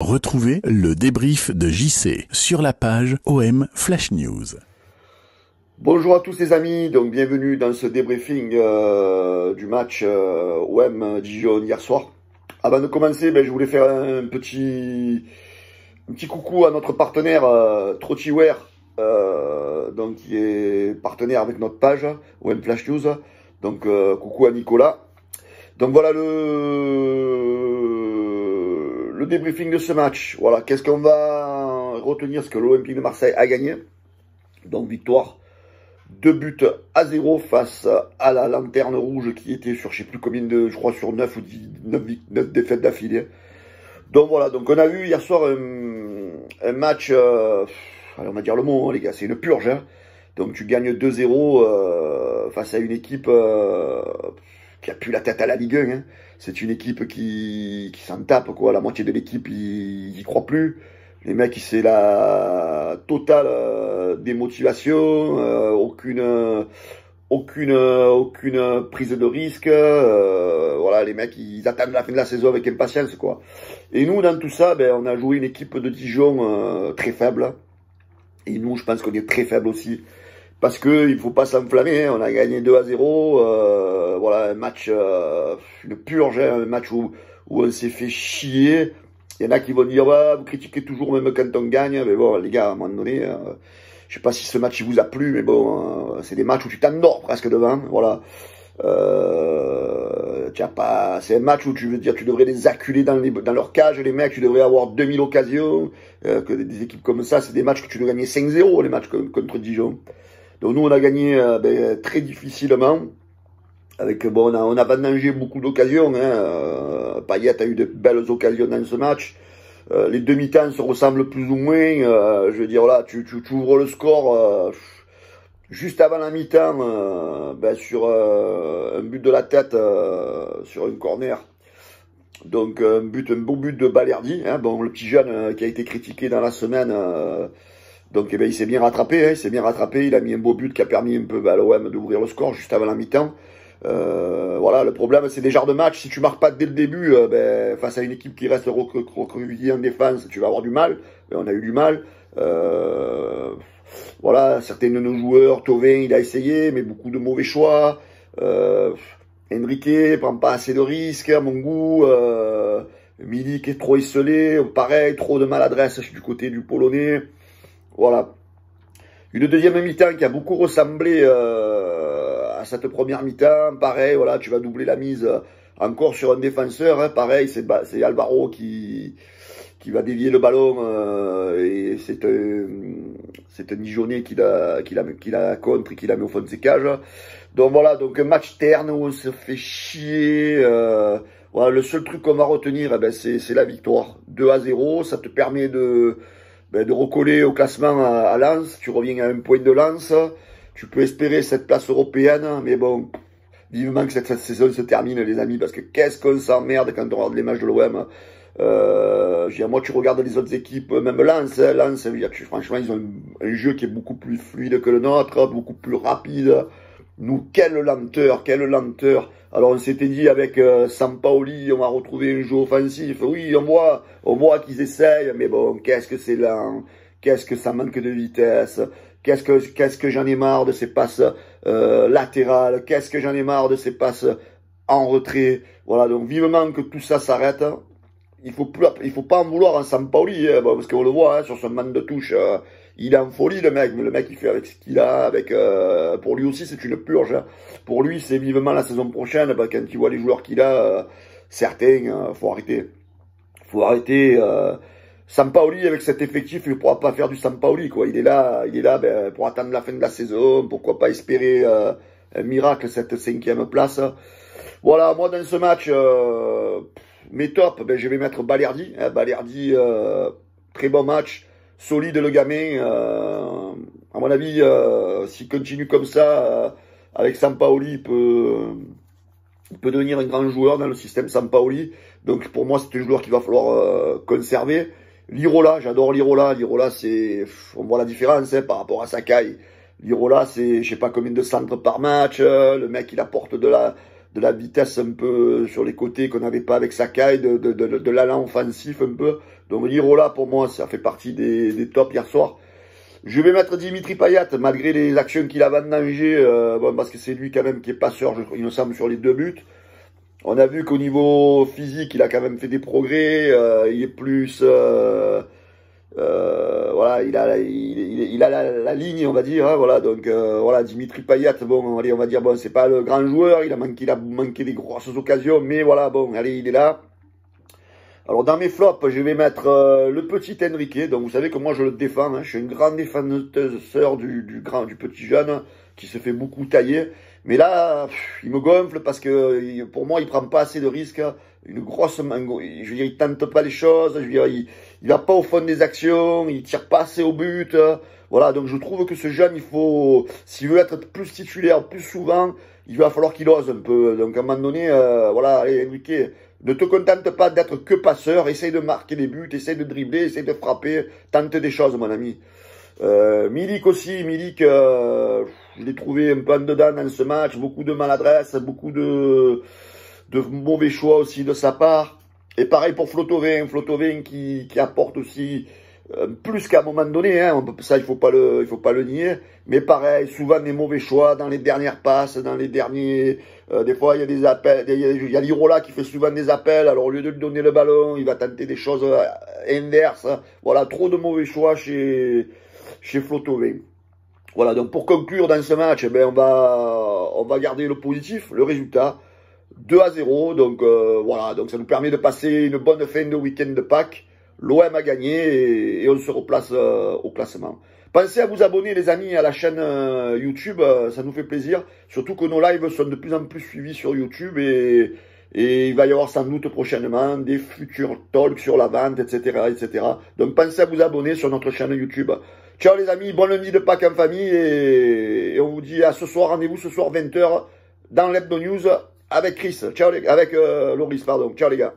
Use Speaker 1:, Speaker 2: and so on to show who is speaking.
Speaker 1: Retrouvez le débrief de JC sur la page OM Flash News.
Speaker 2: Bonjour à tous les amis, donc bienvenue dans ce débriefing du match OM Dijon hier soir. Avant de commencer, je voulais faire un petit coucou à notre partenaire Trottiware, donc qui est partenaire avec notre page OM Flash News. Donc coucou à Nicolas. Donc voilà le débriefing de ce match. Voilà, qu'est-ce qu'on va retenir? Ce que l'Olympique de Marseille a gagné. Donc victoire 2-0 face à la Lanterne Rouge qui était sur je sais plus combien de, je crois sur 9 ou 10, 9 défaites d'affilée. Donc voilà, donc on a vu hier soir un match, on va dire le mot, hein, les gars, c'est une purge. Hein. Donc tu gagnes 2-0 face à une équipe qui a plus la tête à la Ligue 1. Hein. C'est une équipe qui s'en tape, quoi. La moitié de l'équipe, ils y croient plus. Les mecs, c'est la totale démotivation, aucune prise de risque. Voilà, les mecs, ils attendent la fin de la saison avec impatience, quoi. Et nous, dans tout ça, on a joué une équipe de Dijon très faible. Et nous, je pense qu'on est très faible aussi. Parce que il faut pas s'enflammer, hein. On a gagné 2-0. Voilà, un match, une purge, hein, un match où on s'est fait chier. Il y en a qui vont dire, ouais, vous critiquez toujours même quand on gagne. Mais bon, les gars, à un moment donné, je sais pas si ce match il vous a plu, mais bon, c'est des matchs où tu t'endors presque devant. Voilà. C'est un match où tu veux dire, tu devrais les acculer dans leur cage, les mecs, tu devrais avoir 2000 occasions. Que des équipes comme ça, c'est des matchs que tu dois gagner 5-0, les matchs contre Dijon. Donc nous, on a gagné très difficilement. Avec on a vendangé beaucoup d'occasions. Hein. Payet a eu de belles occasions dans ce match. Les demi-temps se ressemblent plus ou moins. Je veux dire là, tu ouvres le score juste avant la mi-temps sur un but de la tête sur une corner. Donc un beau but de Balerdi. Hein. Bon, le petit jeune qui a été critiqué dans la semaine. Donc il s'est bien rattrapé. Hein. Il s'est bien rattrapé. Il a mis un beau but qui a permis un peu à l'OM d'ouvrir le score juste avant la mi-temps. Voilà, le problème c'est des genres de matchs, si tu marques pas dès le début face à une équipe qui reste recroquevillée en défense, tu vas avoir du mal. On a eu du mal. Voilà, certains de nos joueurs, Thauvin il a essayé mais beaucoup de mauvais choix. Enrique prend pas assez de risques à mon goût. Milik est trop esselé, pareil, trop de maladresse du côté du Polonais. Voilà, une deuxième mi-temps qui a beaucoup ressemblé à cette première mi-temps. Pareil, voilà, tu vas doubler la mise encore sur un défenseur. Hein, pareil, c'est Alvaro qui va dévier le ballon et c'est un Dijonais qui l'a contre et qui l'a mis au fond de ses cages. Donc voilà, donc un match terne où on se fait chier. Voilà, le seul truc qu'on va retenir, c'est la victoire. 2-0, ça te permet de recoller au classement à Lens. Tu reviens à un point de Lens. Tu peux espérer cette place européenne, mais bon, vivement que cette saison se termine, les amis, parce que qu'est-ce qu'on s'emmerde quand on regarde les matchs de l'OM. Moi, tu regardes les autres équipes, même Lens, franchement, ils ont un jeu qui est beaucoup plus fluide que le nôtre, beaucoup plus rapide. Nous, quelle lenteur. Alors, on s'était dit avec Sampaoli, on va retrouver un jeu offensif. Oui, on voit qu'ils essayent, mais bon, qu'est-ce que c'est lent, qu'est-ce que ça manque de vitesse. Qu'est-ce que j'en ai marre de ces passes latérales. Qu'est-ce que j'en ai marre de ces passes en retrait. Voilà, donc vivement que tout ça s'arrête. Il faut pas en vouloir à Sampaoli, hein, parce qu'on le voit hein, sur son man de touche. Il est en folie le mec, mais le mec il fait avec ce qu'il a. Pour lui aussi c'est une purge. Hein. Pour lui c'est vivement la saison prochaine. Quand il voit les joueurs qu'il a, certains, faut arrêter. Sampaoli, avec cet effectif, il ne pourra pas faire du Sampaoli, quoi. Il est là pour attendre la fin de la saison. Pourquoi pas espérer un miracle, cette 5e place. Voilà, moi, dans ce match, mes tops, je vais mettre Balerdi. Hein, Balerdi, très bon match. Solide, le gamin. À mon avis, s'il continue comme ça, avec Sampaoli, il peut devenir un grand joueur dans le système Sampaoli. Donc, pour moi, c'est un joueur qu'il va falloir conserver. Lirola, j'adore Lirola. Lirola, on voit la différence hein, par rapport à Sakai. Lirola, c'est je sais pas combien de centres par match. Le mec, il apporte de de la vitesse un peu sur les côtés qu'on n'avait pas avec Sakai, de l'allant offensif un peu. Donc Lirola, pour moi, ça fait partie des tops hier soir. Je vais mettre Dimitri Payet, malgré les actions qu'il a vendangées, bon, parce que c'est lui quand même qui est passeur, il me semble, sur les 2 buts. On a vu qu'au niveau physique, il a quand même fait des progrès, il est plus... voilà, il a la ligne, on va dire, hein, voilà, donc voilà, Dimitri Payet, bon, allez, on va dire, bon, c'est pas le grand joueur, il a manqué des grosses occasions, mais voilà, bon, allez, il est là. Alors dans mes flops, je vais mettre le petit Enrique, donc vous savez que moi je le défends, hein, je suis une grande défenseur du petit jeune qui se fait beaucoup tailler. Mais là, il me gonfle parce que pour moi, il prend pas assez de risques. Une grosse mango. Je veux dire, il tente pas les choses. Je veux dire, il va pas au fond des actions. Il tire pas assez au but. Voilà, donc je trouve que ce jeune, il faut, s'il veut être plus titulaire, plus souvent, il va falloir qu'il ose un peu. Donc à un moment donné, voilà, allez, Enrique, ne te contente pas d'être que passeur. Essaye de marquer des buts, essaye de dribbler, essaye de frapper. Tente des choses, mon ami. Milik aussi, Milik, je l'ai trouvé un peu en dedans dans ce match, beaucoup de maladresse, beaucoup de mauvais choix aussi de sa part. Et pareil pour Flotovin qui apporte aussi plus qu'à un moment donné, hein, ça il faut pas le nier. Mais pareil, souvent des mauvais choix dans les dernières passes, dans les derniers, des fois il y a des appels, il y a Lirola qui fait souvent des appels, alors au lieu de lui donner le ballon, il va tenter des choses inverses. Voilà, trop de mauvais choix chez Flotovin. Voilà, donc pour conclure dans ce match, eh ben on va garder le positif, le résultat, 2-0, donc voilà, donc ça nous permet de passer une bonne fin de week-end de Pâques. L'OM a gagné et on se replace au classement. Pensez à vous abonner les amis à la chaîne YouTube, ça nous fait plaisir, surtout que nos lives sont de plus en plus suivis sur YouTube et il va y avoir sans doute prochainement des futurs talks sur la vente, etc., etc. Donc pensez à vous abonner sur notre chaîne YouTube. Ciao les amis, bon lundi de Pâques en famille et on vous dit à ce soir, rendez-vous ce soir 20 h dans l'Hebdo News avec Chris, ciao avec Loris, pardon, ciao les gars.